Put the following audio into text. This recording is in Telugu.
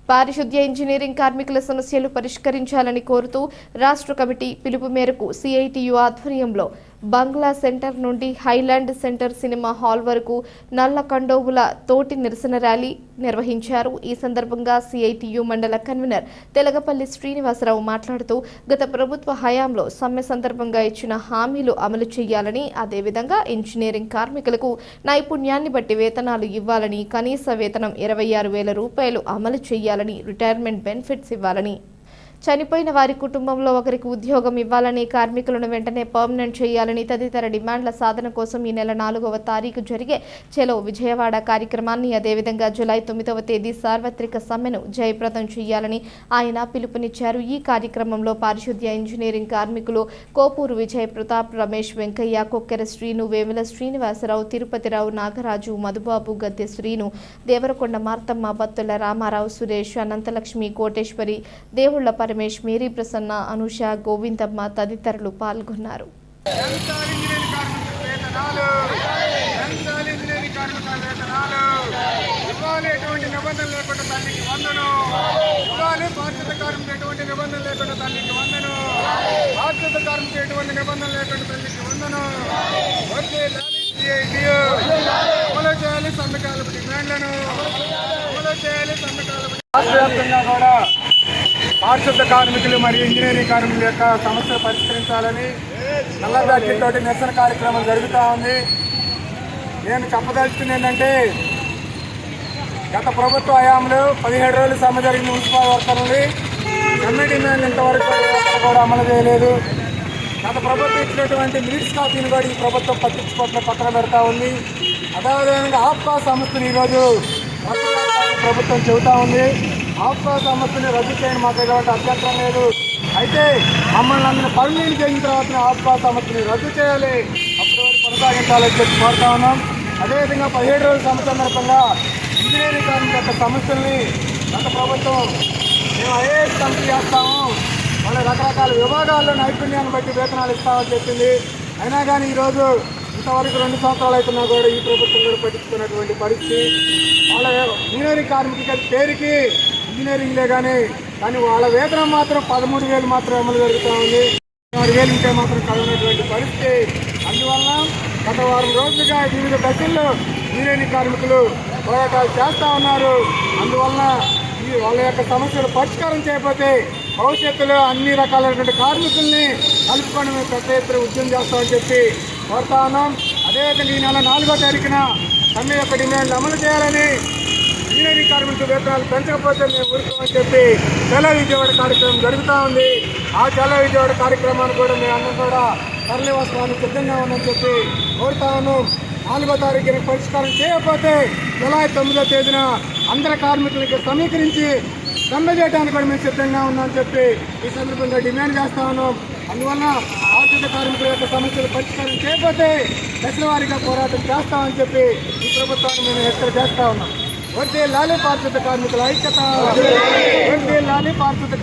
పారిశుద్ధ్య ఇంజనీరింగ్ కార్మికుల సమస్యలు పరిష్కరించాలని కోరుతూ రాష్ట్ర కమిటీ పిలుపు మేరకు సిఐటియు ఆధ్వర్యంలో బంగ్లా సెంటర్ నుండి హైలాండ్ సెంటర్ సినిమా హాల్ వరకు నల్ల కండోవుల తోటి నిరసన ర్యాలీ నిర్వహించారు। ఈ సందర్భంగా సిఐటియు మండల కన్వీనర్ తెలగపల్లి శ్రీనివాసరావు మాట్లాడుతూ గత ప్రభుత్వ హయాంలో సమ్మె సందర్భంగా ఇచ్చిన హామీలు అమలు చేయాలని, అదేవిధంగా ఇంజనీరింగ్ కార్మికులకు నైపుణ్యాన్ని బట్టి వేతనాలు ఇవ్వాలని, కనీస వేతనం 26,000 రూపాయలు అమలు చేయాలని, రిటైర్మెంట్ బెనిఫిట్స్ ఇవ్వాలని, చనిపోయిన వారి కుటుంబంలో ఒకరికి ఉద్యోగం ఇవ్వాలని, కార్మికులను వెంటనే పర్మనెంట్ చేయాలని తదితర డిమాండ్ల సాధన కోసం ఈ నెల 4వ తారీఖు జరిగే చలో విజయవాడ కార్యక్రమాన్ని, అదేవిధంగా జూలై 9వ తేదీ సార్వత్రిక సమ్మెను జయప్రదం చేయాలని ఆయన పిలుపునిచ్చారు। ఈ కార్యక్రమంలో పారిశుద్ధ్య ఇంజనీరింగ్ కార్మికులు కోపూరు విజయ్ ప్రతాప్, రమేష్, వెంకయ్య, కొక్కెర శ్రీను, వేముల శ్రీనివాసరావు, తిరుపతిరావు, నాగరాజు, మధుబాబు, గద్దె శ్రీను, దేవరకొండ మార్తమ్మ, బత్తుల రామారావు, సురేష్, అనంతలక్ష్మి, కోటేశ్వరి, దేవుళ్ల పరమేష్, మేరీ ప్రసన్న, అనుష, గోవిందమ్మ తదితరులు పాల్గొన్నారు। పారిశుద్ధ కార్మికులు మరియు ఇంజనీరింగ్ కార్మికుల యొక్క సమస్యలు పరిష్కరించాలని నల్ల బ్యాడ్జీలతోటి నిరసన కార్యక్రమం జరుగుతూ ఉంది। నేను చెప్పదలుచుకుంది ఏంటంటే, గత ప్రభుత్వ హయాంలో 17 రోజులు సమ్మె జరిగిన మున్సిపల్ వర్కర్లని సమ్మె డిమాండ్ ఇంతవరకు కూడా అమలు చేయలేదు। గత ప్రభుత్వం ఇచ్చినటువంటి మినిట్స్ కాపీని కూడా ఈ ప్రభుత్వం పట్టించుకోవడం పక్కన పెడతా ఉంది। అదేవిధంగా ఆప్కా సంస్థను ఈరోజు ప్రభుత్వం చెబుతా ఉంది। ఆప్కా సంస్థని రద్దు చేయడం మాకు ఎటువంటి అభ్యంతరం లేదు, అయితే మమ్మల్ని అందరినీ పర్మనెంట్ చేసిన తర్వాత ఆప్కా సంస్థని రద్దు చేయాలి, అప్పటి వరకు కొనసాగించాలని చెప్పి కోరుతా ఉన్నాం। అదేవిధంగా 17 రోజుల సమ్మె సందర్భంగా ఇంజనీరింగ్ కార్మికుల యొక్క సమస్యల్ని గత ప్రభుత్వం మేము ఐఏఎస్ కమిటీ చేస్తాము, వాళ్ళ రకరకాల విభాగాల్లో నైపుణ్యాన్ని బట్టి వేతనాలు ఇస్తామని చెప్పింది। అయినా కానీ ఈరోజు ఇంతవరకు 2 సంవత్సరాలు అవుతున్నా కూడా ఈ ప్రభుత్వం కూడా పట్టించుకున్నటువంటి పరిస్థితి। వాళ్ళ ఇంజనీరింగ్ కార్మికుల పేరుకి ఇంజనీరింగ్లే కానీ వాళ్ళ వేతనం మాత్రం 13,000 మాత్రం అమలు జరుగుతూ ఉంది, 6,000 ఉంటే మాత్రం కలవనటువంటి పరిస్థితి। అందువల్ల గత వారం రోజులుగా వివిధ దశల్లో ఇంజనీరింగ్ కార్మికులు పోరాటాలు చేస్తూ ఉన్నారు। అందువలన వాళ్ళ యొక్క సమస్యలు పరిష్కారం చేయకపోతే భవిష్యత్తులో అన్ని రకాలైనటువంటి కార్మికుల్ని కలుపుకొని మేము పెద్ద ఎత్తున ఉద్యమం చేస్తామని చెప్పి కోరుతా ఉన్నాం। అదేవిధంగా ఈ నెల 4వ తారీఖున సమ్మె యొక్క డిమాండ్లు అమలు చేయాలని, ఇంజనీరింగ్ కార్మికుల వేతనాలు పెంచకపోతే మేము ఊరుకోమని చెప్పి చలో విజయవాడ కార్యక్రమం జరుగుతూ ఉంది। ఆ చలో విజయవాడ కార్యక్రమాన్ని కూడా మేము అందరం కూడా తరలివస్తానికి సిద్ధంగా ఉందని చెప్పి కోరుతా ఉన్నాం। 4వ తారీఖున పరిష్కారం చేయకపోతే జూలై 9వ తేదీన అందరి కార్మికులకి సమీకరించి సమ్మె చేయడానికి కూడా మేము సిద్ధంగా ఉన్నామని చెప్పి ఈ సందర్భంగా డిమాండ్ చేస్తా ఉన్నాం। అందువల్ల పారిశుద్ధ కార్మికుల యొక్క సమస్యలు పరిష్కారం చేయకపోతే దశల వారీగా పోరాటం చేస్తామని చెప్పి ఈ ప్రభుత్వాన్ని మేము హెచ్చరిక చేస్తా ఉన్నాం। వర్ధిల్లాలి పారిశుద్ధ కార్మికుల ఐక్యత, వర్ధిల్లాలి పారిశుద్ధ